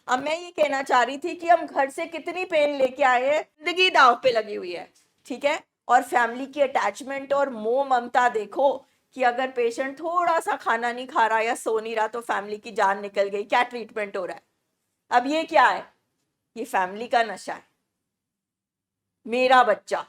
अब मैं ये कहना चाह रही थी कि हम घर से कितनी पेन लेके आए हैं, जिंदगी दांव पे लगी हुई है, ठीक है। और फैमिली की अटैचमेंट और मोह ममता देखो कि अगर पेशेंट थोड़ा सा खाना नहीं खा रहा या सो नहीं रहा तो फैमिली की जान निकल गई, क्या ट्रीटमेंट हो रहा है। अब ये क्या है, ये फैमिली का नशा है, मेरा बच्चा।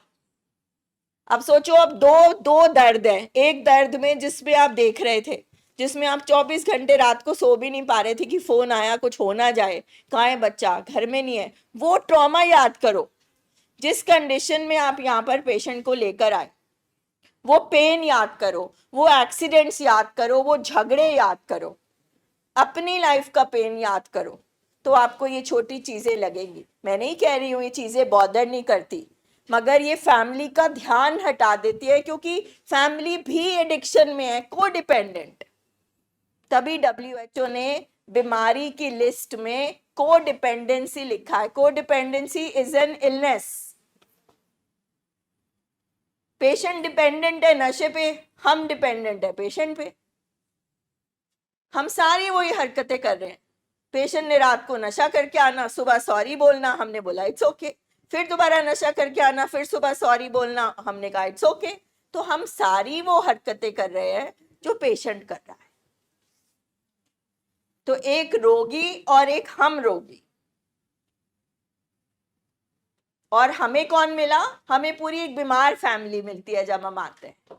अब सोचो, अब दो दो दर्द है, एक दर्द में जिसमें आप देख रहे थे, जिसमें आप 24 घंटे रात को सो भी नहीं पा रहे थे कि फोन आया कुछ हो ना जाए, कहाँ है बच्चा, घर में नहीं है, वो ट्रॉमा याद करो जिस कंडीशन में आप यहाँ पर पेशेंट को लेकर आए, वो पेन याद करो, वो एक्सीडेंट्स याद करो, वो झगड़े याद करो, अपनी लाइफ का पेन याद करो, तो आपको ये छोटी चीजें लगेंगी। मैं नहीं कह रही हूँ ये चीजें बॉदर नहीं करती, मगर ये फैमिली का ध्यान हटा देती है, क्योंकि फैमिली भी एडिक्शन में है, को डिपेंडेंट। तभी WHO ने बीमारी की लिस्ट में को डिपेंडेंसी लिखा है। को dependency is an illness. Patient dependent है नशे पे, हम डिपेंडेंट है पेशेंट पे। हम सारी वही हरकतें कर रहे हैं। पेशेंट ने रात को नशा करके आना, सुबह सॉरी बोलना, हमने बोला इट्स ओके, फिर दोबारा नशा करके आना, फिर सुबह सॉरी बोलना, हमने कहा इट्स ओके। तो हम सारी वो हरकतें कर रहे हैं जो पेशेंट कर रहा है। तो एक रोगी और एक हम रोगी, और हमें कौन मिला, हमें पूरी एक बीमार फैमिली मिलती है जब हम आते हैं।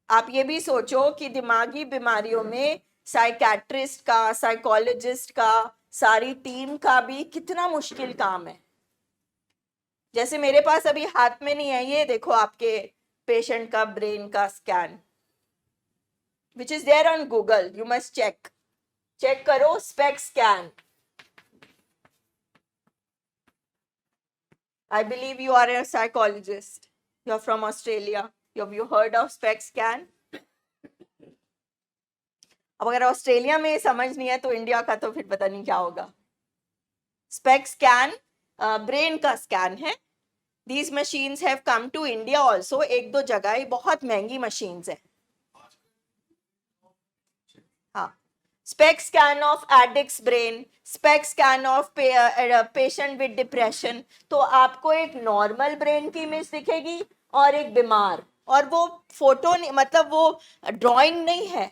आप ये भी सोचो कि दिमागी बीमारियों में साइकेट्रिस्ट का, साइकोलॉजिस्ट का, सारी टीम का भी कितना मुश्किल काम है। जैसे मेरे पास अभी हाथ में नहीं है, ये देखो आपके पेशेंट का ब्रेन का scan, which is there on Google, you must check करो, SPECT scan. I believe you are a psychologist. You're from Australia. Have you heard of SPEC scan? अब अगर ऑस्ट्रेलिया में समझ नहीं है तो इंडिया का तो फिर पता नहीं क्या होगा। SPEC scan ब्रेन का स्कैन है। These machines have come to India also. एक दो जगह बहुत महंगी मशीन्स है। हाँ, SPEC scan of addict's brain, SPEC scan of patient with depression। तो आपको एक नॉर्मल ब्रेन की इमेज दिखेगी और एक बीमार, और वो फोटो नहीं, मतलब वो ड्राइंग नहीं है,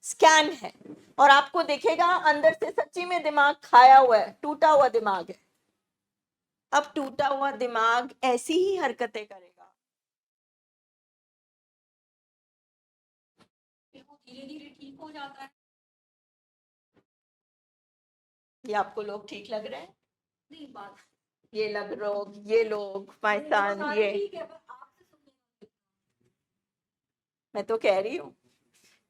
स्कैन है, और आपको दिखेगा अंदर से सच्ची में दिमाग खाया हुआ है, टूटा हुआ दिमाग है। अब टूटा हुआ दिमाग ऐसी ही हरकतें करेगा, धीरे धीरे ठीक हो जाता है। ये आपको लोग ठीक लग रहे हैं? नहीं, बात ये लोग पाकिस्तान, ये मैं तो कह रही हूँ,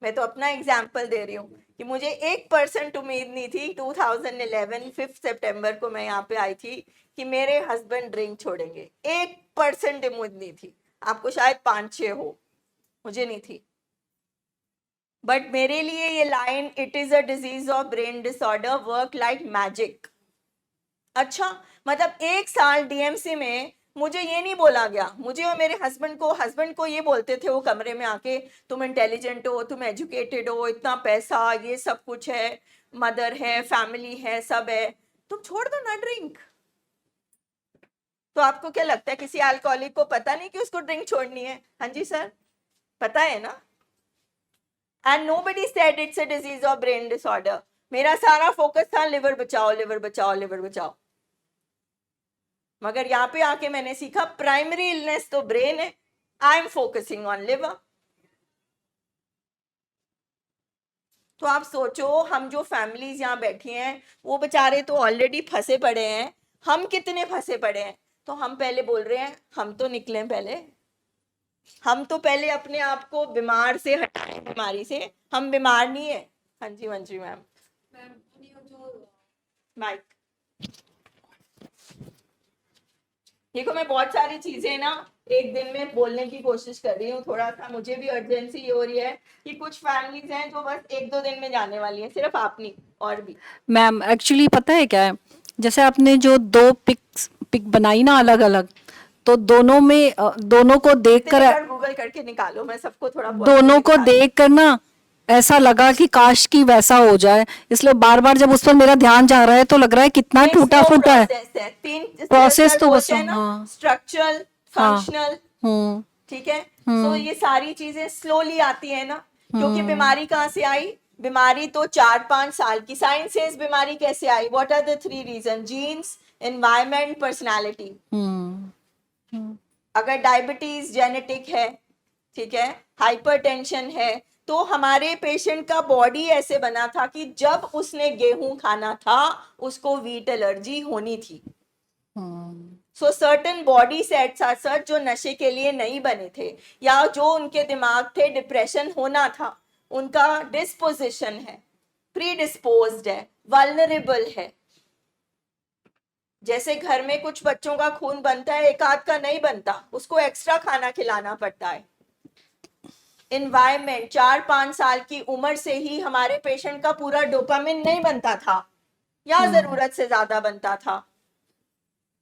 मैं तो अपना एग्जाम्पल दे रही हूँ कि मुझे 1% उम्मीद नहीं थी। 2011 5 सितंबर को मैं यहाँ पे आई थी कि मेरे हस्बैंड ड्रिंक छोड़ेंगे। 1% उम्मीद नहीं थी। आपको शायद 5-6 हो, मुझे नहीं थी। बट मेरे लिए ये line, it is a disease of brain disorder, work like magic. अच्छा, मतलब 1 साल डीएमसी में मुझे ये नहीं बोला गया, मुझे और मेरे हस्बैंड को ये बोलते थे वो कमरे में आके, तुम इंटेलिजेंट हो, तुम एजुकेटेड हो, इतना पैसा, ये सब कुछ है, मदर है, फैमिली है, सब है, तुम छोड़ दो ना ड्रिंक। तो आपको क्या लगता है किसी अल्कोहलिक को पता नहीं कि उसको ड्रिंक छोड़नी है? हाँ जी सर, पता है ना। And nobody said it's a disease of brain disorder. मेरा सारा फोकस था लिवर बचाओ, लिवर बचाओ, लिवर बचाओ। मगर यहाँ पे आके मैंने सीखा प्राइमरी इलनेस तो ब्रेन है, I am focusing on liver. तो आप सोचो, हम जो फैमिलीज यहाँ बैठी हैं वो बेचारे तो ऑलरेडी फंसे पड़े हैं, हम कितने फंसे पड़े हैं। तो हम पहले बोल रहे हैं हम तो निकले पहले, हम तो पहले अपने आप को बीमार से हटाएं, बीमारी से। हम बीमार नहीं है। हाँ जी मंजू मैम, माइक देखो, मैं बहुत सारी चीजें ना एक दिन में बोलने की कोशिश कर रही हूँ। थोड़ा सा मुझे भी अर्जेंसी ये हो रही है कि कुछ फैमिलीज हैं जो बस 1-2 दिन में जाने वाली है, सिर्फ आप नहीं और भी। मैम एक्चुअली पता है क्या है, जैसे आपने जो 2 पिक बनाई ना अलग अलग, तो दोनों में दोनों को देख कर, गूगल करके निकालो, मैं सबको थोड़ा दोनों को देख कर ना ऐसा लगा कि काश कि वैसा हो जाए, इसलिए बार बार जब उस पर मेरा ध्यान जा रहा है तो लग रहा है कितना नहीं, टूटा slow फूटा है। process है। तीन प्रोसेस स्तर तो बस, बोलते हैं ना, हाँ। स्ट्रक्चरल, हाँ। फंक्शनल, हम्म। ठीक है। सो ये सारी चीजें स्लोली आती है ना, क्योंकि बीमारी कहाँ से आई? बीमारी तो 4-5 साल की। साइंस से इस बीमारी कैसे आई? What are the 3 reason? Genes, environment, personality. Hmm. अगर डायबिटीज जेनेटिक है, ठीक है, हाइपरटेंशन है, तो हमारे पेशेंट का बॉडी ऐसे बना था कि जब उसने गेहूं खाना था उसको व्हीट एलर्जी होनी थी। So certain body sets are such जो नशे के लिए नहीं बने थे, या जो उनके दिमाग थे डिप्रेशन होना था, उनका डिस्पोजिशन है, प्री डिस्पोज्ड है, वल्नरेबल है। जैसे घर में कुछ बच्चों का खून बनता है, एक आध का नहीं बनता, उसको एक्स्ट्रा खाना खिलाना पड़ता है। इन्वायरमेंट, 4-5 साल की उम्र से ही हमारे पेशेंट का पूरा डोपामिन नहीं बनता था, या जरूरत से ज्यादा बनता था।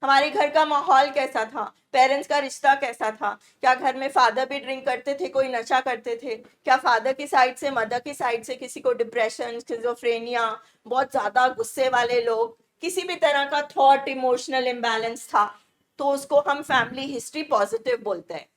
हमारे घर का माहौल कैसा था? पेरेंट्स का रिश्ता कैसा था? क्या घर में फादर भी ड्रिंक करते थे, कोई नशा करते थे? क्या फादर की साइड से, मदर की साइड से किसी को डिप्रेशन, स्किज़ोफ्रेनिया, बहुत ज्यादा गुस्से वाले लोग, किसी भी तरह का थॉट इमोशनल इम्बैलेंस था, तो उसको हम फैमिली हिस्ट्री पॉजिटिव बोलते हैं।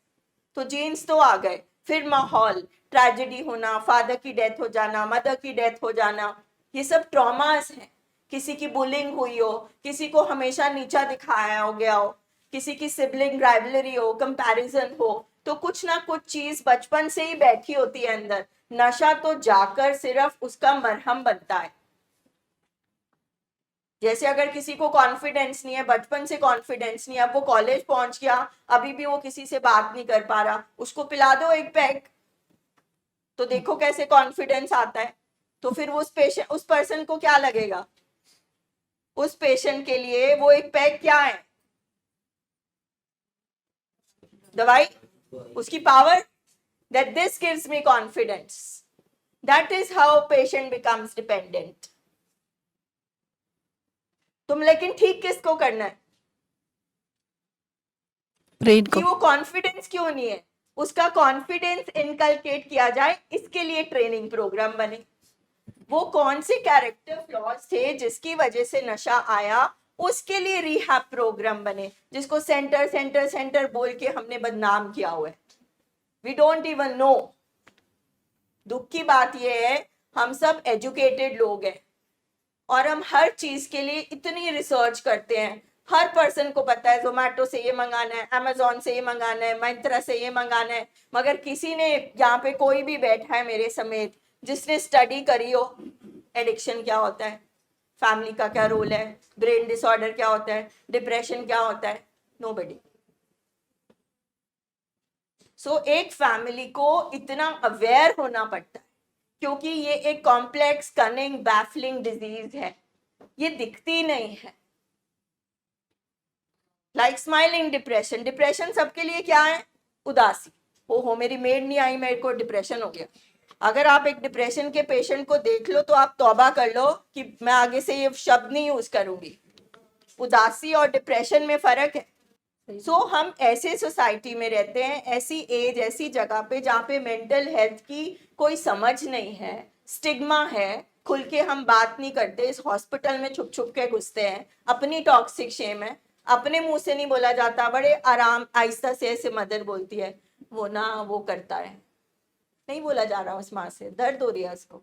तो जीन्स तो आ गए, फिर माहौल, ट्रेजेडी होना, फादर की डेथ हो जाना, मदर की डेथ हो जाना, ये सब ट्रॉमास हैं। किसी की बुलिंग हुई हो, किसी को हमेशा नीचा दिखाया हो गया हो, किसी की सिबलिंग राइवलरी हो, कंपैरिजन हो, तो कुछ ना कुछ चीज बचपन से ही बैठी होती है अंदर। नशा तो जाकर सिर्फ उसका मरहम बनता है। जैसे अगर किसी को कॉन्फिडेंस नहीं है, बचपन से कॉन्फिडेंस नहीं है, अब वो कॉलेज पहुंच गया, अभी भी वो किसी से बात नहीं कर पा रहा, उसको पिला दो एक पैक, तो देखो कैसे कॉन्फिडेंस आता है। तो फिर वो उस पर्सन को क्या लगेगा? उस पेशेंट के लिए वो एक पैक क्या है? दवाई, उसकी power, that this gives me confidence. That is how patient becomes dependent. तुम लेकिन ठीक किसको करना है? ब्रेन कि को। वो कॉन्फिडेंस क्यों नहीं है, उसका कॉन्फिडेंस इनकलकेट किया जाए, इसके लिए ट्रेनिंग प्रोग्राम बने। वो कौन से कैरेक्टर फ्लॉज थे जिसकी वजह से नशा आया, उसके लिए रिहैब प्रोग्राम बने, जिसको सेंटर सेंटर सेंटर बोल के हमने बदनाम किया हुआ है। We don't even know. दुख की बात यह है, हम सब एजुकेटेड लोग हैं और हम हर चीज के लिए इतनी रिसर्च करते हैं। हर पर्सन को पता है जोमेटो से ये मंगाना है, अमेजोन से ये मंगाना है, मिंत्रा से ये मंगाना है, मगर किसी ने, यहाँ पे कोई भी बैठा है मेरे समेत जिसने स्टडी करी हो एडिक्शन क्या होता है, फैमिली का क्या रोल है, ब्रेन डिसऑर्डर क्या होता है, डिप्रेशन क्या होता है? नोबडी। सो एक फैमिली को इतना अवेयर होना पड़ता है, क्योंकि ये एक कॉम्प्लेक्स कनिंग बैफलिंग डिजीज है, ये दिखती नहीं है। लाइक स्माइलिंग डिप्रेशन, डिप्रेशन सबके लिए क्या है? उदासी। ओहो मेरी मेड नहीं आई, मेरे को डिप्रेशन हो गया। अगर आप एक डिप्रेशन के पेशेंट को देख लो तो आप तौबा कर लो कि मैं आगे से ये शब्द नहीं यूज करूंगी। उदासी और डिप्रेशन में फर्क है। सो हम ऐसे सोसाइटी में रहते हैं, ऐसी एज, ऐसी जगह पे जहाँ पे मेंटल हेल्थ की कोई समझ नहीं है, स्टिग्मा है, खुल के हम बात नहीं करते, इस हॉस्पिटल में छुप छुप के घुसते हैं, अपनी टॉक्सिक शेम है, अपने मुंह से नहीं बोला जाता, बड़े आराम आहिस्ता से ऐसे मदर बोलती है वो ना वो करता है, नहीं बोला जा रहा उस माँ से, दर्द हो रही है उसको।